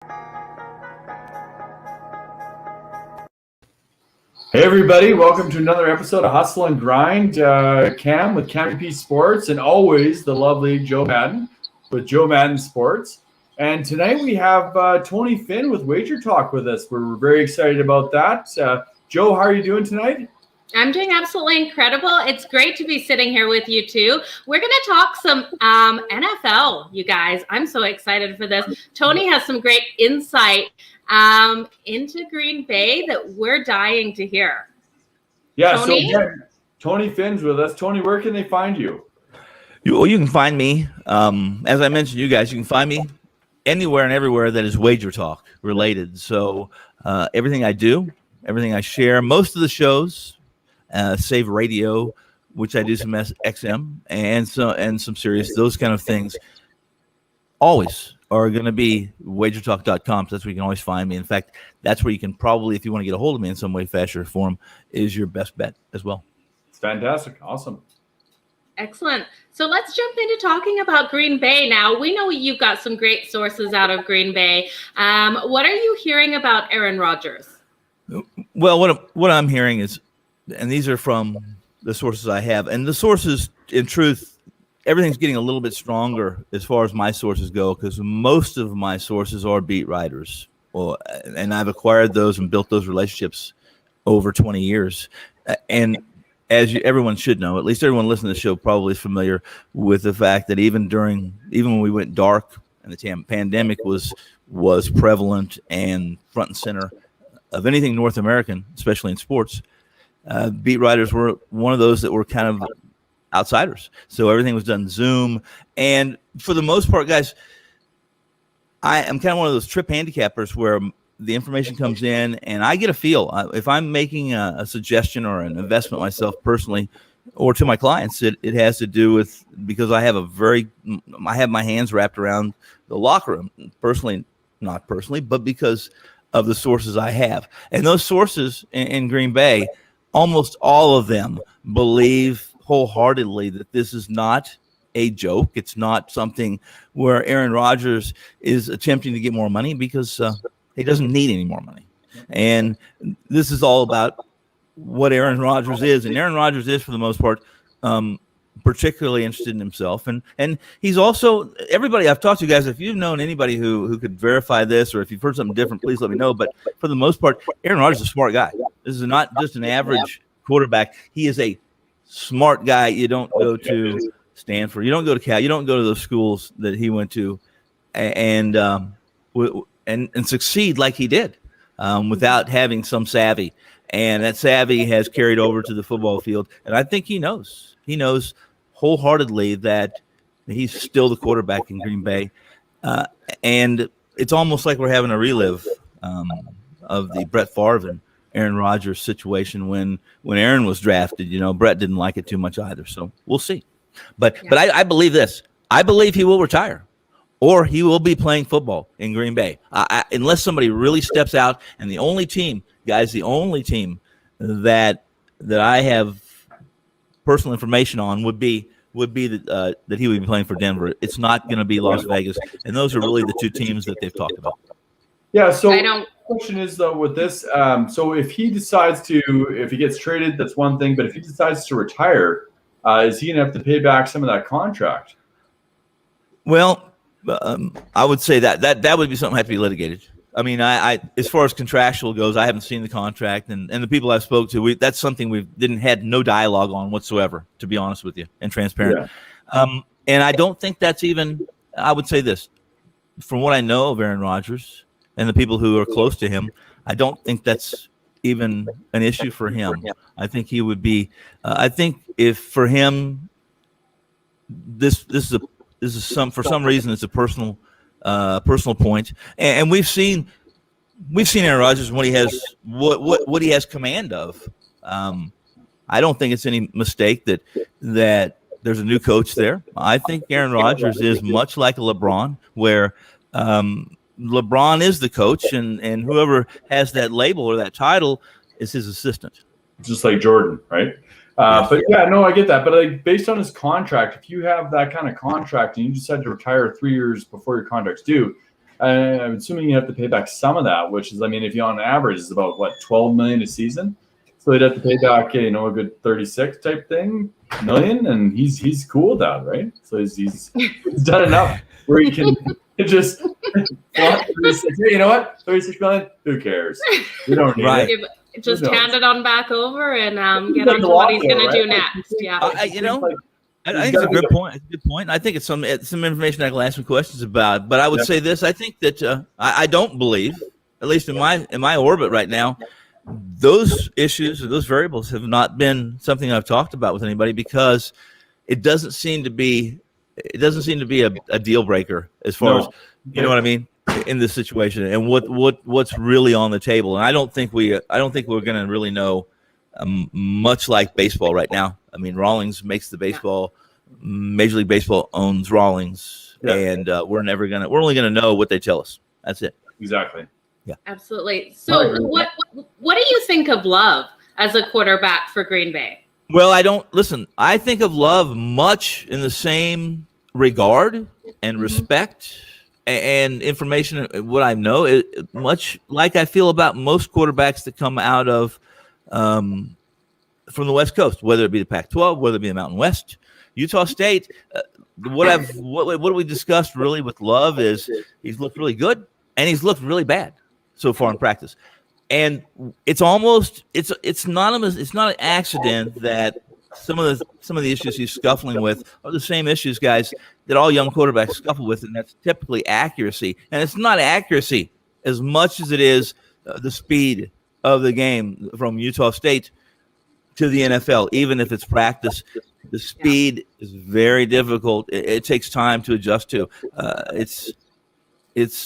Hey everybody, welcome to another episode of Hustle and Grind. Cam with Cam Sports, and always the lovely Joe Madden with Joe Madden Sports. And tonight we have Tony Finn with Wager Talk with us. We're very excited about that. Joe, how are you doing tonight? I'm doing absolutely incredible. It's great to be sitting here with you too. We're going to talk some NFL, you guys. I'm so excited for this. Tony has some great insight into Green Bay that we're dying to hear. Yeah, Tony? So again, Tony Finn's with us. Tony, where can they find you? You can find me, as I mentioned, you guys, you can find me anywhere and everywhere that is Wager Talk related. So everything I do, everything I share, most of the shows, Save Radio, which I do some XM and some Sirius, those kind of things, always are going to be wagertalk.com. So that's where you can always find me. In fact, that's where you can probably, if you want to get a hold of me in some way, fashion, or form, is your best bet as well. It's fantastic. Awesome. Excellent. So let's jump into talking about Green Bay now. We know you've got some great sources out of Green Bay. What are you hearing about Aaron Rodgers? Well, what I'm hearing is, and these are from the sources I have, and the sources, in truth, everything's getting a little bit stronger as far as my sources go, because most of my sources are beat writers. Well, and I've acquired those and built those relationships over 20 years. And as everyone should know, at least everyone listening to the show probably is familiar with the fact that even when we went dark and the pandemic was prevalent and front and center of anything North American, especially in sports, beat writers were one of those that were kind of outsiders. So everything was done Zoom. And for the most part, guys, I am kind of one of those trip handicappers where the information comes in and I get a feel. If I'm making a suggestion or an investment myself personally or to my clients, it has to do with, because I have my hands wrapped around the locker room, not personally, but because of the sources I have. And those sources in Green Bay, almost all of them believe wholeheartedly that this is not a joke. It's not something where Aaron Rodgers is attempting to get more money, because he doesn't need any more money. And this is all about what Aaron Rodgers is. And Aaron Rodgers is, for the most part, particularly interested in himself. And he's also, everybody I've talked to, guys, if you've known anybody who could verify this, or if you've heard something different, please let me know. But for the most part, Aaron Rodgers is a smart guy. This is not just an average quarterback. He is a smart guy. You don't go to Stanford, you don't go to Cal, you don't go to those schools that he went to and succeed like he did without having some savvy. And that savvy has carried over to the football field. And I think he knows wholeheartedly that he's still the quarterback in Green Bay. And it's almost like we're having a relive of the Brett Favre and Aaron Rodgers situation when Aaron was drafted. Brett didn't like it too much either. So we'll see. But I believe this. I believe he will retire, or he will be playing football in Green Bay, unless somebody really steps out. And the only team, guys, that I have personal information on would be that he would be playing for Denver. It's not going to be Las Vegas, and those are really the two teams that they've talked about. Yeah. So the question is, though, with this, so if he gets traded, that's one thing. But if he decides to retire, is he going to have to pay back some of that contract? Well, I would say that would be something that have to be litigated. I mean, I as far as contractual goes, I haven't seen the contract, and the people I've spoke to, that's something we had no dialogue on whatsoever, to be honest with you, and transparent. Yeah. And I don't think that's even. I would say this, from what I know of Aaron Rodgers and the people who are close to him, I don't think that's even an issue for him. I think he would be. I think if for him, this is for some reason it's a personal point, and we've seen Aaron Rodgers when he has what he has command of. I don't think it's any mistake that there's a new coach there. I think Aaron Rodgers is much like a LeBron, where LeBron is the coach, and whoever has that label or that title is his assistant. Just like Jordan, right? But yeah, no, I get that. But like, based on his contract, if you have that kind of contract and you decide to retire 3 years before your contract's due, I'm assuming you have to pay back some of that, which is, I mean, if you on average is about what, 12 million a season, so they'd have to pay back, a good 36 type thing million, and he's cool with that, right? So he's done enough where he can just flaunt 36. Hey, you know what? 36 million? Who cares? We don't need it. Just hand it on back over and get on to what he's going to do next. Yeah. I think it's a good point. It's a good point. I think it's some information I can ask some questions about. But I would say this: I think that I don't believe, at least in my orbit right now, those issues or those variables have not been something I've talked about with anybody, because it doesn't seem to be a deal breaker as far as, you know what I mean, in this situation, and what's really on the table. And I don't think we're going to really know much like baseball right now. I mean, Rawlings makes the baseball. Major League Baseball owns Rawlings, and we're only gonna know what they tell us. That's it. Exactly. Yeah, absolutely. So, what do you think of Love as a quarterback for Green Bay? Well, I think of Love much in the same regard and respect and information. What I know, much like I feel about most quarterbacks that come out of from the West Coast, whether it be the Pac-12, whether it be the Mountain West, Utah State. What we discussed really with Love is he's looked really good and he's looked really bad so far in practice. And it's not an accident that some of the issues he's scuffling with are the same issues, guys, that all young quarterbacks scuffle with, and that's typically accuracy. And it's not accuracy as much as it is the speed of the game from Utah State to the NFL. Even if it's practice, the speed is very difficult. It takes time to adjust to. It's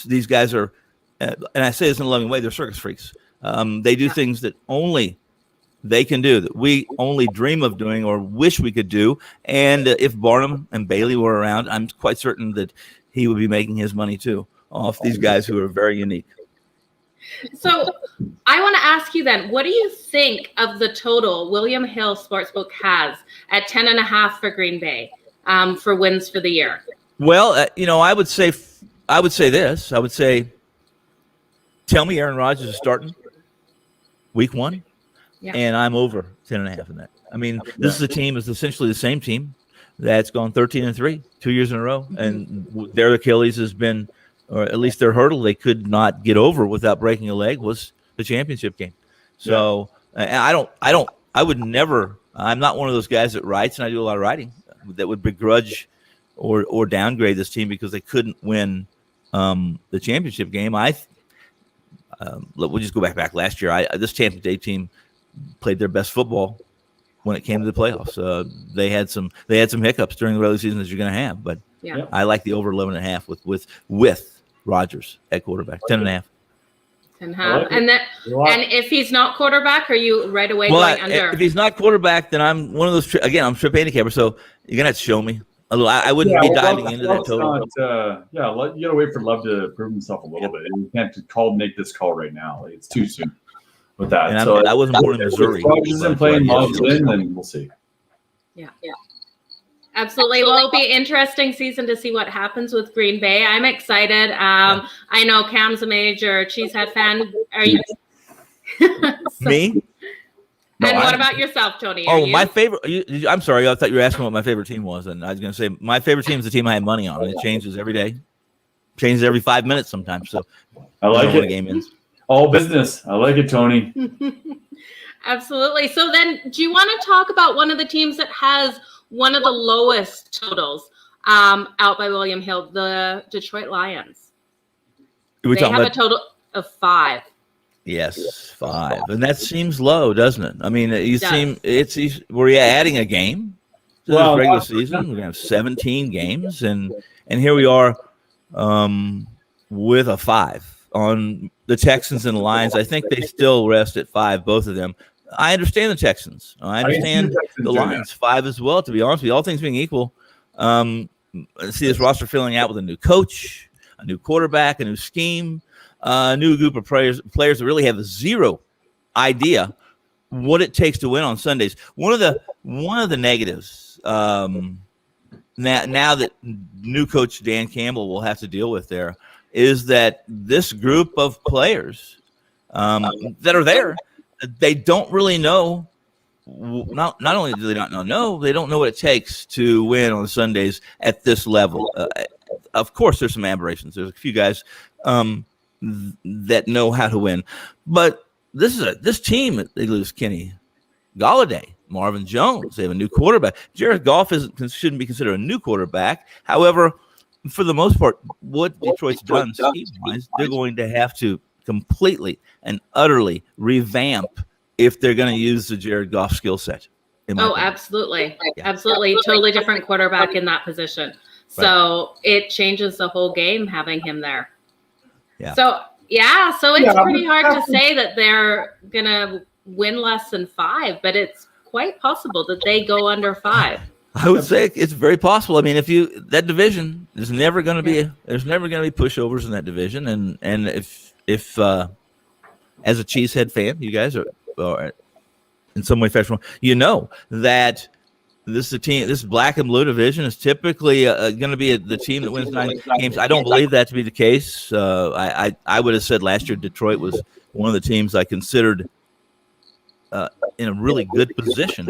these guys are, and I say this in a loving way, they're circus freaks. They do things that only they can do, that we only dream of doing or wish we could do. And if Barnum and Bailey were around, I'm quite certain that he would be making his money too off these guys who are very unique. So I want to ask you then, what do you think of the total William Hill Sportsbook has at 10.5 for Green Bay for wins for the year? Well, I would say this. I would say, tell me Aaron Rodgers is starting week 1. Yeah. And I'm over 10.5 in that. I mean, this is a team is essentially the same team that's gone 13-3 2 years in a row, and their Achilles has been, or at least their hurdle they could not get over without breaking a leg, was the championship game. So I'm not one of those guys that writes, and I do a lot of writing, that would begrudge or downgrade this team because they couldn't win the championship game. We'll just go back last year. This Tampa Bay team played their best football when it came to the playoffs. They had some hiccups during the regular season, as you're going to have, but I like the over 11.5 with Rodgers at quarterback. 10.5. 10.5. And if he's not quarterback, are you right away going under? If he's not quarterback, then I'm one of those. Again, I'm trip handicapper, so you're gonna have to show me. I wouldn't be diving into that total. You gotta wait for Love to prove himself a little bit. You can't make this call right now. It's too soon with that. And I wasn't born in Missouri. If Rodgers isn't playing Love's in, then we'll see. Yeah. Absolutely. Well, it'll be an interesting season to see what happens with Green Bay. I'm excited. I know Cam's a major Cheesehead fan. Are you? Me? And what about yourself, Tony? My favorite. I'm sorry. I thought you were asking what my favorite team was, and I was going to say my favorite team is the team I have money on. It changes every day, changes every 5 minutes sometimes. So I like it. When the game ends. All business. I like it, Tony. Absolutely. So then, do you want to talk about one of the teams that has one of the lowest totals out by William Hill, the Detroit Lions? They have a total of 5. Yes, 5, and that seems low, doesn't it? I mean, were you adding a game to this regular season? We're gonna have 17 games, and here we are with a 5 on the Texans and the Lions. I think they still rest at 5, both of them. I understand the Texans. I understand the Lions 5 as well. To be honest with you, all things being equal, see this roster filling out with a new coach, a new quarterback, a new scheme. A new group of players that really have zero idea what it takes to win on Sundays. One of the negatives now that new coach Dan Campbell will have to deal with there is that this group of players that are there, they don't really know. Not only do they not know, they don't know what it takes to win on Sundays at this level. Of course, there's some aberrations. There's a few guys that know how to win, but this team. They lose Kenny Golladay, Marvin Jones. They have a new quarterback. Jared Goff shouldn't be considered a new quarterback. However, for the most part, what Detroit's done scheme-wise, they're going to have to completely and utterly revamp if they're going to use the Jared Goff skill set. Oh, absolutely. Yeah. Absolutely. Totally different quarterback in that position. So it changes the whole game having him there. Yeah. So it's pretty hard to say that they're going to win less than 5, but it's quite possible that they go under 5. I would say it's very possible. I mean, that division, there's never going to be pushovers in that division, and if as a Cheesehead fan, you guys are in some way fashionable, you know that this black and blue division is typically going to be the team that wins 9 games. I don't believe that to be the case. I would have said last year Detroit was one of the teams I considered in a really good position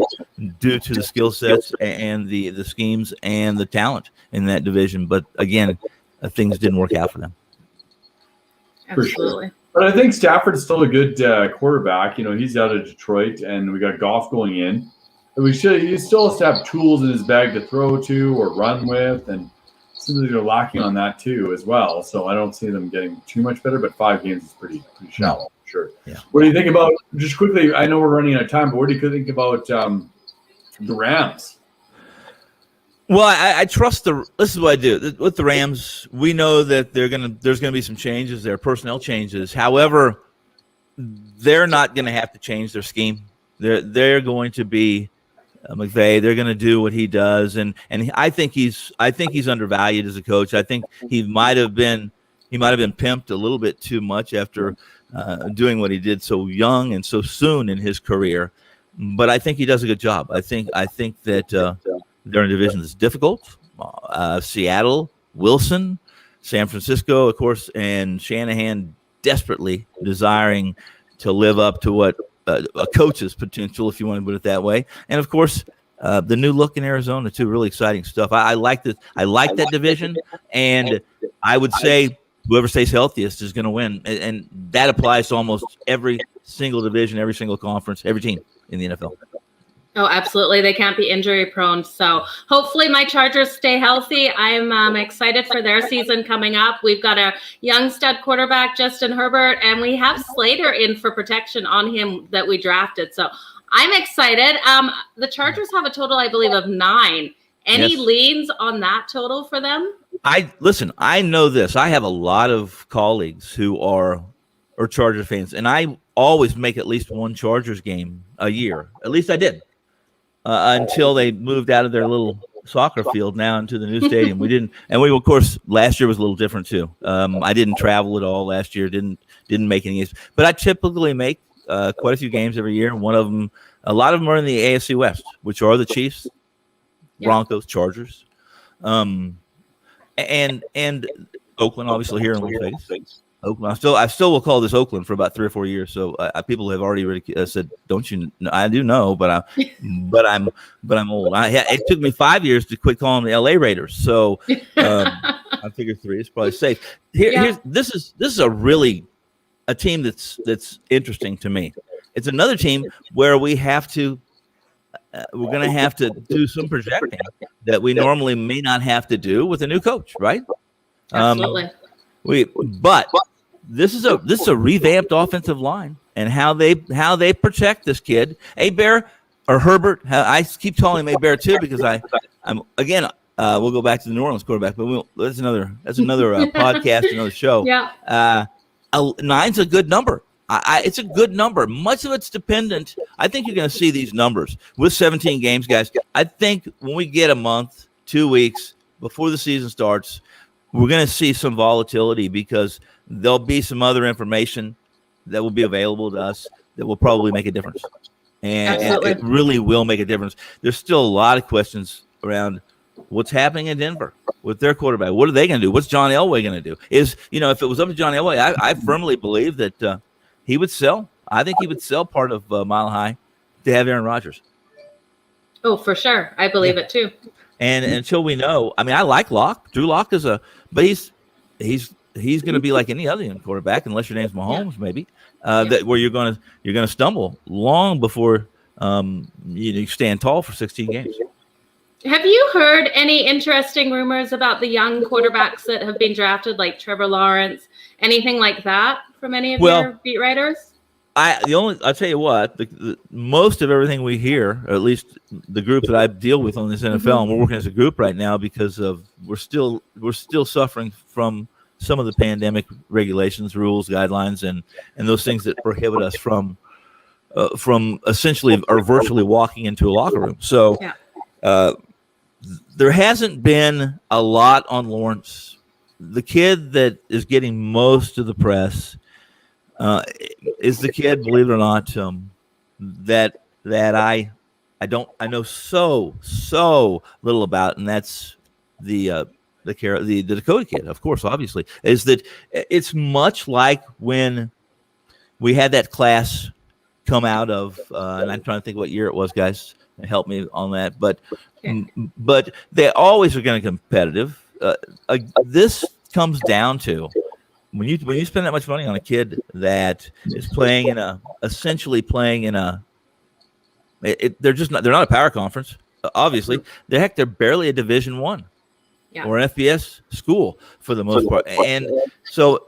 due to the skill sets and the schemes and the talent in that division. But again, things didn't work out for them. Absolutely. But I think Stafford's still a good quarterback. You know, he's out of Detroit, and we got Goff going in. He still has to have tools in his bag to throw to or run with, and it seems like they're lacking on that too as well. So I don't see them getting too much better, but 5 games is pretty shallow. Sure. Yeah. What do you think about, just quickly, I know we're running out of time, but what do you think about the Rams? Well, I trust this is what I do. With the Rams, we know that there's going to be some changes there, personnel changes. However, they're not going to have to change their scheme. They're going to be McVay. They're going to do what he does, and I think he's undervalued as a coach. I think he might have been pimped a little bit too much after doing what he did so young and so soon in his career. But I think he does a good job. I think that they're in a division that's difficult. Seattle, Wilson, San Francisco, of course, and Shanahan desperately desiring to live up to what a coach's potential, if you want to put it that way. And of course, the new look in Arizona too, really exciting stuff. I like that. I like that division, and I would say whoever stays healthiest is going to win, and that applies to almost every single division, every single conference, every team in the NFL. Oh, absolutely. They can't be injury prone. So hopefully my Chargers stay healthy. I'm excited for their season coming up. We've got a young stud quarterback, Justin Herbert, and we have Slater in for protection on him that we drafted. So I'm excited. The Chargers have a total, I believe, of 9. Any leans on that total for them? I know this. I have a lot of colleagues who are Chargers fans, and I always make at least one Chargers game a year. At least I did. Until they moved out of their little soccer field now into the new stadium. We didn't, and we, of course, last year was a little different too. I didn't travel at all last year. Didn't make any games, but I typically make quite a few games every year. One of them, a lot of them are in the AFC West, which are the Chiefs, Broncos, Chargers, and Oakland, obviously here in Las Vegas. Oakland. I still will call this Oakland for about 3 or 4 years. So people have already said, "Don't you?" I do know, but I'm old. It took me 5 years to quit calling the LA Raiders. So I figure 3 is probably safe. This is a team that's interesting to me. It's another team where we're going to have to do some projecting that we normally may not have to do with a new coach, right? Absolutely. But this is a revamped offensive line, and how they protect this kid, Bear or Herbert. I keep calling him Bear too because I'm again. We'll go back to the New Orleans quarterback, but that's another podcast, another show. Yeah, 9's a good number. It's a good number. Much of it's dependent. I think you're going to see these numbers with 17 games, guys. I think when we get a month, 2 weeks before the season starts, we're going to see some volatility because there'll be some other information that will be available to us that will probably make a difference. And it really will make a difference. There's still a lot of questions around what's happening in Denver with their quarterback. What are they going to do? What's John Elway going to do? If it was up to John Elway, I firmly believe that he would sell. I think he would sell part of Mile High to have Aaron Rodgers. Oh, for sure. I believe it too. And until we know, I mean, I like Locke. Drew Locke but he's going to be like any other young quarterback, unless your name's Mahomes, maybe. That where you're going to stumble long before you stand tall for 16 games. Have you heard any interesting rumors about the young quarterbacks that have been drafted, like Trevor Lawrence, anything like that from any of your beat writers? I'll tell you what, the most of everything we hear, or at least the group that I deal with on this NFL, and we're working as a group right now because we're still suffering from some of the pandemic regulations, rules, guidelines, and those things that prohibit us from essentially or virtually walking into a locker room. So there hasn't been a lot on Lawrence. The kid that is getting most of the press is the kid, believe it or not, that I know so little about, and that's the Dakota kid, of course, obviously, is that it's much like when we had that class come out of, and I'm trying to think what year it was, guys, help me on that, but they always are going to be competitive. This comes down to when you spend that much money on a kid that is essentially playing in they're not a power conference, obviously. They're barely a Division I. Yeah. Or an FBS school for the most part. And so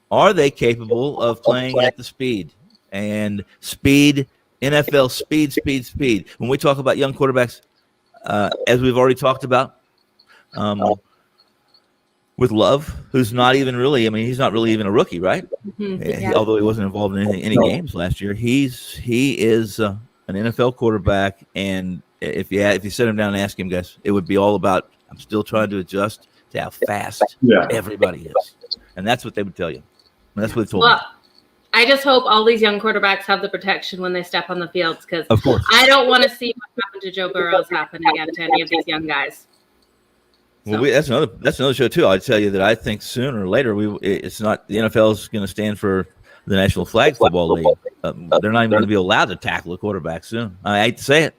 are they capable of playing at the speed? And speed, NFL speed. When we talk about young quarterbacks, as we've already talked about, with Love, who's not even really, he's not really even a rookie, right? Mm-hmm. Although he wasn't involved in any games last year. He is an NFL quarterback, and if you sit him down and ask him, guys, it would be all about, I'm still trying to adjust to how fast everybody is. And that's what they would tell you. And that's what they told me. I just hope all these young quarterbacks have the protection when they step on the fields, because of course I don't want to see what happened to Joe Burrows happen again to any of these young guys. Well, that's another show too. I'd tell you that I think sooner or later it's not the NFL is going to stand for the National Flag Football League. They're not even going to be allowed to tackle a quarterback soon. I hate to say it.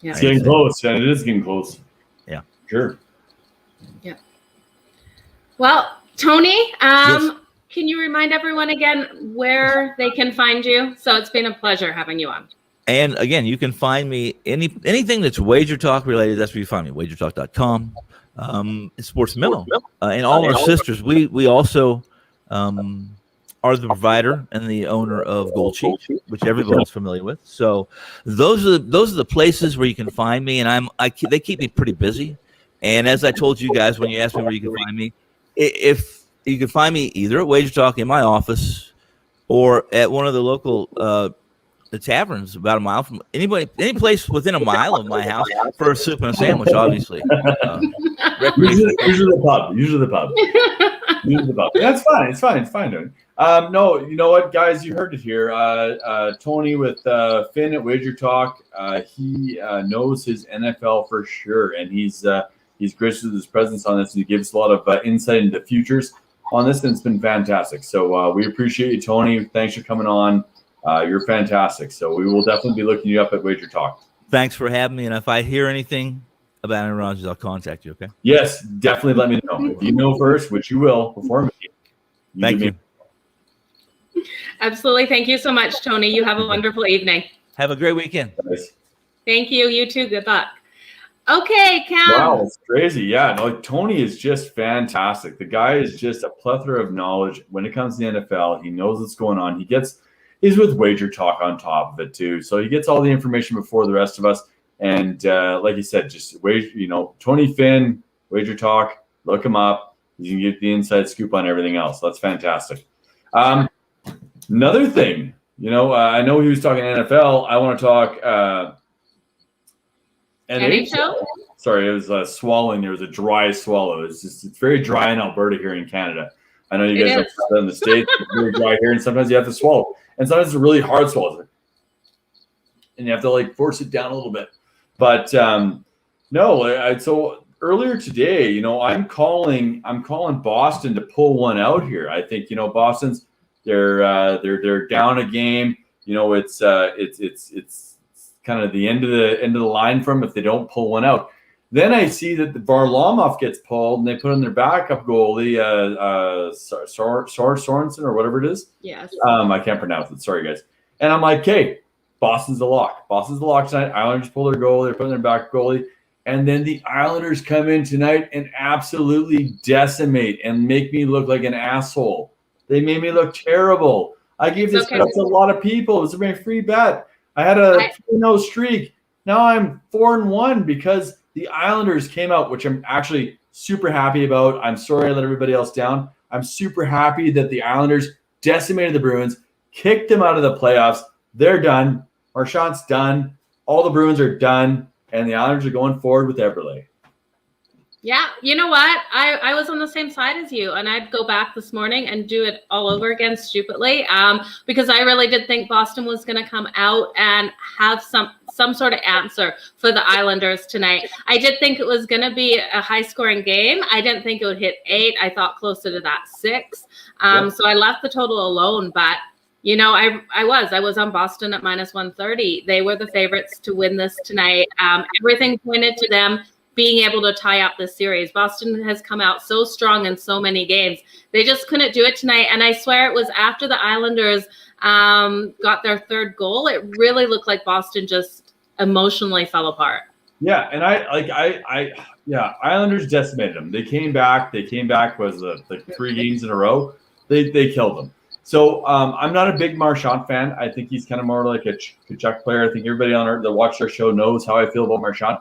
Yeah. It's getting close, and it is getting close. Yeah, sure. Yeah. Well, Tony, yes. Can you remind everyone again where they can find you? So it's been a pleasure having you on. And again, you can find me anything that's Wager Talk related. That's where you find me. WagerTalk.com. Sports Memo, and all our sisters. We also are the provider and the owner of Gold Sheet, which everybody's familiar with. So those are the places where you can find me, and they keep me pretty busy. And as I told you guys when you asked me where you can find me, if you can find me either at Wager Talk in my office or at one of the local the taverns about a mile from any place within a mile of my house for a soup and a sandwich, obviously. Usually the pub. That's fine. It's fine, dude. No, you know what, guys? You heard it here. Tony with Finn at Wager Talk. He knows his NFL for sure, and he's gracious with his presence on this, and he gives a lot of insight into futures on this, and it's been fantastic. So we appreciate you, Tony. Thanks for coming on. You're fantastic. So we will definitely be looking you up at Wager Talk. Thanks for having me. And if I hear anything about Aaron Rodgers, I'll contact you. Okay. Yes, definitely let me know. If you know first, which you will before me. Thank you. Absolutely. Thank you so much, Tony. You have a wonderful evening. Have a great weekend. Nice. Thank you. You too. Good luck. Okay, Cam. Wow, it's crazy. Yeah, no, Tony is just fantastic. The guy is just a plethora of knowledge when it comes to the NFL. He knows what's going on. He's with Wager Talk on top of it too. So he gets all the information before the rest of us. And like you said, just Tony Finn, Wager Talk, look him up. You can get the inside scoop on everything else. That's fantastic. Another thing, I know he was talking NFL. I want to talk NHL. Sorry, it was swallowing. There was a dry swallow. It's very dry in Alberta here in Canada. I know you guys are in the States. It's very dry here, and sometimes you have to swallow. And sometimes it's a really hard swallow. And you have to force it down a little bit. But No, so earlier today, I'm calling Boston to pull one out here. I think Boston's they're down a game. It's kind of the end of the line from if they don't pull one out. Then I see that the Varlamov gets pulled and they put in their backup goalie, Sorensen or whatever it is. Yes. I can't pronounce it. Sorry, guys. And I'm like, hey, Boston's the lock. Boston's the lock tonight. Islanders pull their goalie. They're putting their back goalie. And then the Islanders come in tonight and absolutely decimate and make me look like an asshole. They made me look terrible. I gave this bet to a lot of people. It was my free bet. I had a 3-0 streak. Now I'm 4-1 because the Islanders came out, which I'm actually super happy about. I'm sorry I let everybody else down. I'm super happy that the Islanders decimated the Bruins, kicked them out of the playoffs. They're done. Marchand's done. All the Bruins are done. And the Islanders are going forward with Eberle. Yeah, you know what? I was on the same side as you, and I'd go back this morning and do it all over again stupidly, because I really did think Boston was going to come out and have some sort of answer for the Islanders tonight. I did think it was going to be a high-scoring game. I didn't think it would hit 8. I thought closer to that 6. So I left the total alone, but I was on Boston at -130. They were the favorites to win this tonight. Everything pointed to them being able to tie up this series. Boston has come out so strong in so many games. They just couldn't do it tonight. And I swear it was after the Islanders got their third goal. It really looked like Boston just emotionally fell apart. Yeah, and Islanders decimated them. They came back. Was like 3 games in a row. They killed them. So I'm not a big Marchand fan. I think he's kind of more like a Kachuk player. I think everybody on that watched our show knows how I feel about Marchand.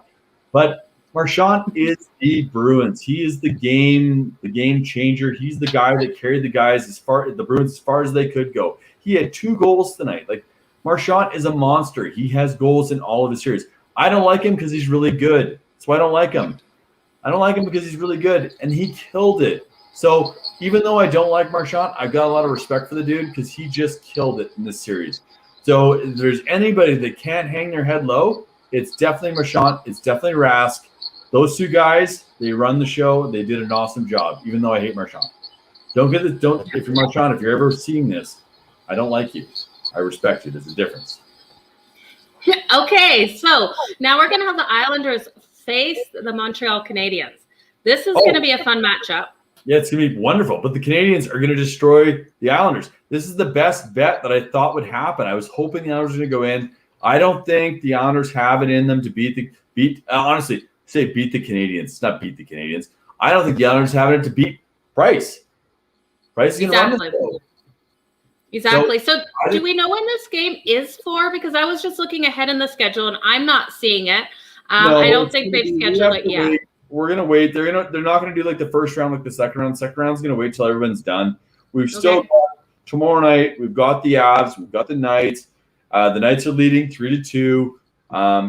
But Marchand is the Bruins. He is the game changer. He's the guy that carried the Bruins as far as they could go. He had 2 goals tonight. Like, Marchand is a monster. He has goals in all of his series. I don't like him because he's really good. That's why I don't like him. I don't like him because he's really good, and he killed it. So even though I don't like Marchand, I've got a lot of respect for the dude because he just killed it in this series. So if there's anybody that can't hang their head low, it's definitely Marchand. It's definitely Rask. Those 2 guys, they run the show. They did an awesome job, even though I hate Marchand. If you're Marchand, if you're ever seeing this, I don't like you. I respect you. There's a difference. Okay, so now we're going to have the Islanders face the Montreal Canadiens. This is going to be a fun matchup. Yeah, it's going to be wonderful. But the Canadiens are going to destroy the Islanders. This is the best bet that I thought would happen. I was hoping the Islanders were going to go in. I don't think the Islanders have it in them to beat the Canadiens, not beat the Canadiens. I don't think the Islanders have it to beat Price. Price is going to run the show. Exactly. So do we know when this game is for? Because I was just looking ahead in the schedule and I'm not seeing it. I don't think they've scheduled it yet. We're going to wait. They're not going to do like the first round like the second round. Second round's going to wait till everyone's done. We've still got tomorrow night. We've got the Avs. We've got the Knights. The Knights are leading 3-2.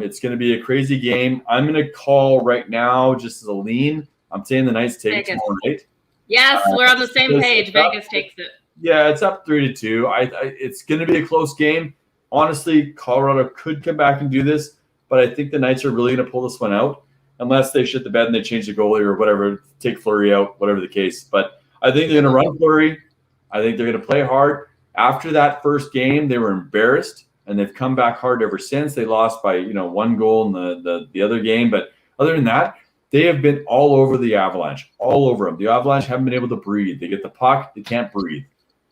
It's going to be a crazy game. I'm going to call right now just as a lean. I'm saying the Knights take it tomorrow night. Yes, we're on the same page. Vegas takes it. Yeah, it's up 3-2. It's going to be a close game. Honestly, Colorado could come back and do this, but I think the Knights are really going to pull this one out unless they shit the bed and they change the goalie or whatever, take Fleury out, whatever the case. But I think they're going to run Fleury. I think they're going to play hard. After that first game, they were embarrassed, and they've come back hard ever since. They lost by 1 goal in the other game, but other than that, they have been all over the Avalanche, all over them. The Avalanche haven't been able to breathe. They get the puck, they can't breathe.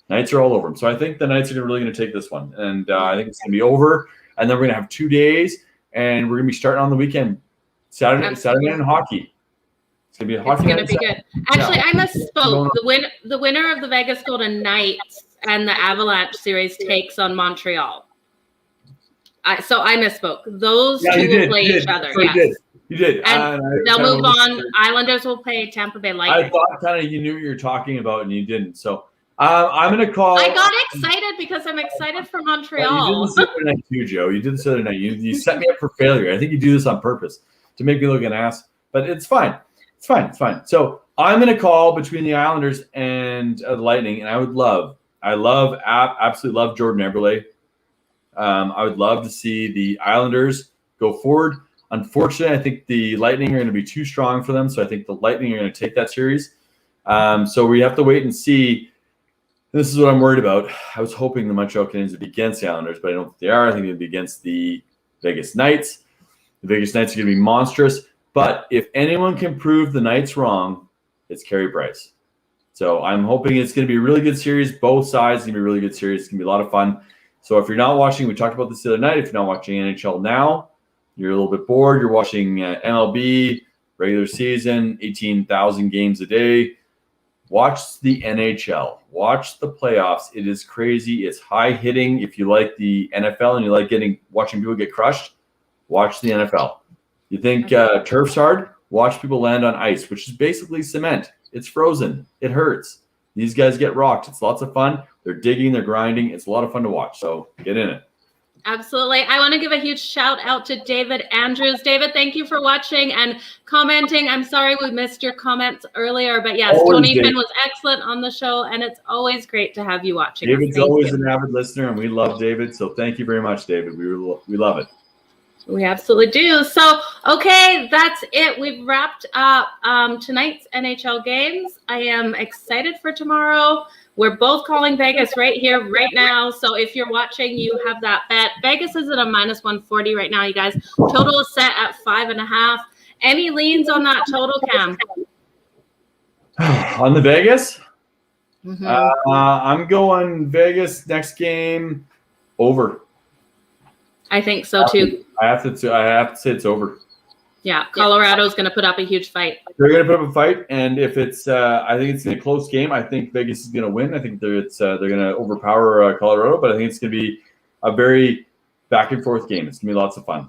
Knights are all over them. So I think the Knights are really going to take this one. And I think it's going to be over. And then we're going to have 2 days. And we're going to be starting on the weekend. Saturday night in hockey. It's going to be a hockey night. It's going to be good. Actually, I misspoke. The winner of the Vegas Golden Knights and the Avalanche series takes on Montreal. So I misspoke. Those 2 will play each other. So you did. And they'll move on. Islanders will play Tampa Bay Lightning. I thought kind of you knew what you were talking about, and you didn't. So I'm going to call. I got excited because I'm excited for Montreal. You did this the other night too, Joe. You did this the other night. You set me up for failure. I think you do this on purpose to make me look an ass. But it's fine. It's fine. So I'm going to call between the Islanders and the Lightning, and I absolutely love Jordan Eberle. I would love to see the Islanders go forward. Unfortunately, I think the Lightning are going to be too strong for them, so I think the Lightning are going to take that series. So we have to wait and see. This is what I'm worried about. I was hoping the Montreal Canadiens would be against the Islanders, but I don't think they are. I think they'd be against the Vegas Knights. The Vegas Knights are going to be monstrous. But if anyone can prove the Knights wrong, it's Carey Price. So I'm hoping it's going to be a really good series. Both sides going to be a really good series. It's going to be a lot of fun. So if you're not watching, we talked about this the other night. If you're not watching NHL now, you're a little bit bored. You're watching MLB, regular season, 18,000 games a day. Watch the NHL. Watch the playoffs. It is crazy. It's high hitting. If you like the NFL and you like watching people get crushed, watch the NFL. You think turf's hard? Watch people land on ice, which is basically cement. It's frozen. It hurts. These guys get rocked. It's lots of fun. They're digging. They're grinding. It's a lot of fun to watch. So get in it. Absolutely. I want to give a huge shout out to David Andrews. David, thank you for watching and commenting. I'm sorry we missed your comments earlier, but yes, Tony Finn was excellent on the show, and it's always great to have you watching. David's always an avid listener, and we love David. So thank you very much, David. We love it. We absolutely do. So, okay, that's it. We've wrapped up tonight's NHL games. I am excited for tomorrow. We're both calling Vegas right here, right now. So if you're watching, you have that bet. Vegas is at a -140 right now, you guys. Total is set at 5.5. Any leans on that total, Cam? On the Vegas? I'm going Vegas next game over. I think so too. I have to say it's over. Yeah, Colorado's going to put up a huge fight. They're going to put up a fight, and if it's, I think it's going to be a close game. I think Vegas is going to win. I think they're going to overpower Colorado, but I think it's going to be a very back and forth game. It's going to be lots of fun.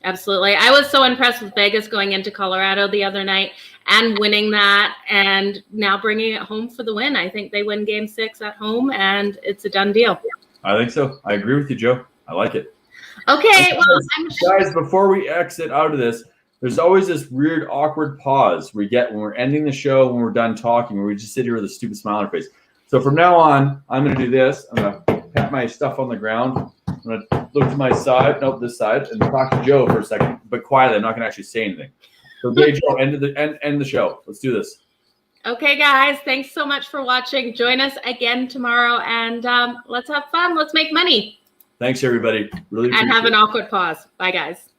Absolutely. I was so impressed with Vegas going into Colorado the other night and winning that, and now bringing it home for the win. I think they win Game 6 at home, and it's a done deal. I think so. I agree with you, Joe. I like it. Okay, well, guys, before we exit out of this, there's always this weird, awkward pause we get when we're ending the show, when we're done talking, where we just sit here with a stupid smile on our face. So from now on, I'm going to do this. I'm going to pat my stuff on the ground. I'm going to look to my side, this side, and talk to Joe for a second, but quietly. I'm not going to actually say anything. So, okay, Joe, end the show. Let's do this. Okay, guys, thanks so much for watching. Join us again tomorrow, and let's have fun. Let's make money. Thanks, everybody. Really appreciate it. And have an awkward pause. Bye, guys.